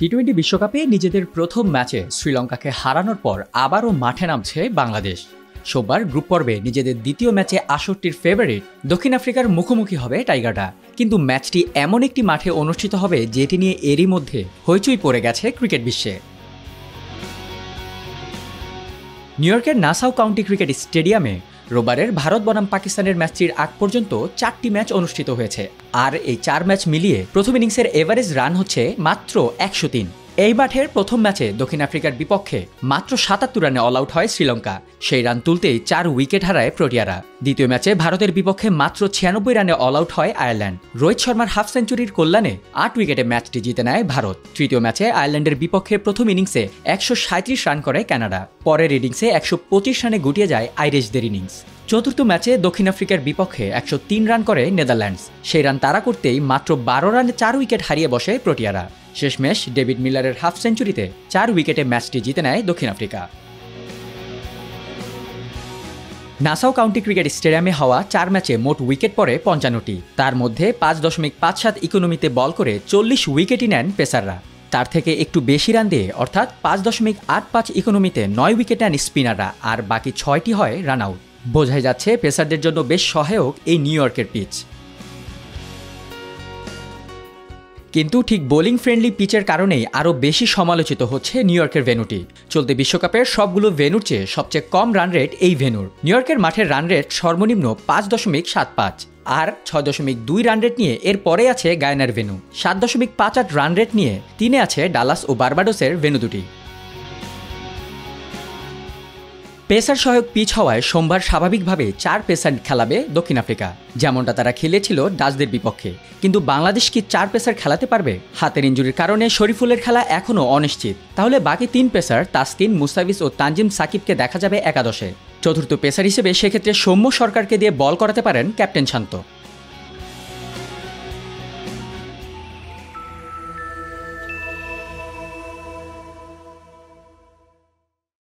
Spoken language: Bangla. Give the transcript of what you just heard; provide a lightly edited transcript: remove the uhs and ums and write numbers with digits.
টি-20 বিশ্বকাপে নিজেদের প্রথম ম্যাচে শ্রীলঙ্কাকে হারানোর পর আবারও মাঠে নামছে বাংলাদেশ। সোমবার গ্রুপ পর্বে নিজেদের দ্বিতীয় ম্যাচে ৬৮-র ফেভারিট দক্ষিণ আফ্রিকার মুখোমুখি হবে টাইগাররা। কিন্তু ম্যাচটি এমন একটি মাঠে অনুষ্ঠিত হবে যেটি নিয়ে এরই মধ্যে হইচই পড়ে গেছে ক্রিকেট বিশ্বে। নিউ ইয়র্কের নাসাউ কাউন্টি ক্রিকেট স্টেডিয়ামে রোববারের ভারত বনাম পাকিস্তানের ম্যাচটির আগ পর্যন্ত 4টি ম্যাচ অনুষ্ঠিত হয়েছে। আর এই 4 ম্যাচ মিলিয়ে প্রথম ইনিংসের এভারেজ রান হচ্ছে মাত্র 103। এই মাঠের প্রথম ম্যাচে দক্ষিণ আফ্রিকার বিপক্ষে মাত্র ৭৭ রানে অল আউট হয় শ্রীলঙ্কা। সেই রান তুলতেই 4 উইকেট হারায় প্রোটিয়ারা। দ্বিতীয় ম্যাচে ভারতের বিপক্ষে মাত্র 96 রানে অল আউট হয় আয়ারল্যান্ড। রোহিত শর্মার হাফ সেঞ্চুরির কল্যাণে 8 উইকেটে ম্যাচটি জিতে নেয় ভারত। তৃতীয় ম্যাচে আয়ারল্যান্ডের বিপক্ষে প্রথম ইনিংসে 137 রান করে কানাডা। পরের ইনিংসে 125 রানে গুটিয়ে যায় আইরিশদের ইনিংস। চতুর্থ ম্যাচে দক্ষিণ আফ্রিকার বিপক্ষে 103 রান করে নেদারল্যান্ডস। সেই রান তাড়া করতেই মাত্র 12 রানে 4 উইকেট হারিয়ে বসে প্রোটিয়ারা। শেষমেশ ডেভিড মিলারের হাফ সেঞ্চুরিতে 4 উইকেটে ম্যাচটি জিতে নেয় দক্ষিণ আফ্রিকা। নাসাউ কাউন্টি ক্রিকেট স্টেডিয়ামে হওয়া 4 ম্যাচে মোট উইকেট পড়ে 55টি। তার মধ্যে 5.57 ইকোনমিতে বল করে 40 উইকেটই নেন পেসাররা। তার থেকে একটু বেশি রান দিয়ে অর্থাৎ 5.85 ইকোনমিতে 9 উইকেট নেন স্পিনাররা, আর বাকি 6টি হয় রান আউট। বোঝাই যাচ্ছে পেসারদের জন্য বেশ সহায়ক এই নিউ ইয়র্কের পিচ। কিন্তু ঠিক বোলিং ফ্রেন্ডলি পিচের কারণেই আরও বেশি সমালোচিত হচ্ছে নিউ ইয়র্কের ভেন্যুটি। চলতি বিশ্বকাপের সবগুলো ভেন্যুর চেয়ে সবচেয়ে কম রান রেট এই ভেন্যুর। নিউ ইয়র্কের মাঠের রান রেট সর্বনিম্ন 5.75 আর 6.2 রান রেট নিয়ে এর পরে আছে গায়ানার ভেন্যু। 7.58 রান রেট নিয়ে 3-এ আছে ডালাস ও বার্বাডোসের ভেন্যু দুটি। পেসার সহায়ক পিচ হওয়ায় সোমবার স্বাভাবিকভাবে 4 পেসার খেলাবে দক্ষিণ আফ্রিকা, যেমনটা তারা খেলেছিল ডাচদের বিপক্ষে। কিন্তু বাংলাদেশ কি 4 পেসার খেলাতে পারবে? হাতের ইনজুরির কারণে শরীফুলের খেলা এখনও অনিশ্চিত। তাহলে বাকি 3 পেসার তাসকিন, মুস্তাফিজ ও তানজিম সাকিবকে দেখা যাবে একাদশে। চতুর্থ পেসার হিসেবে সেক্ষেত্রে সৌম্য সরকারকে দিয়ে বল করাতে পারেন ক্যাপ্টেন শান্ত।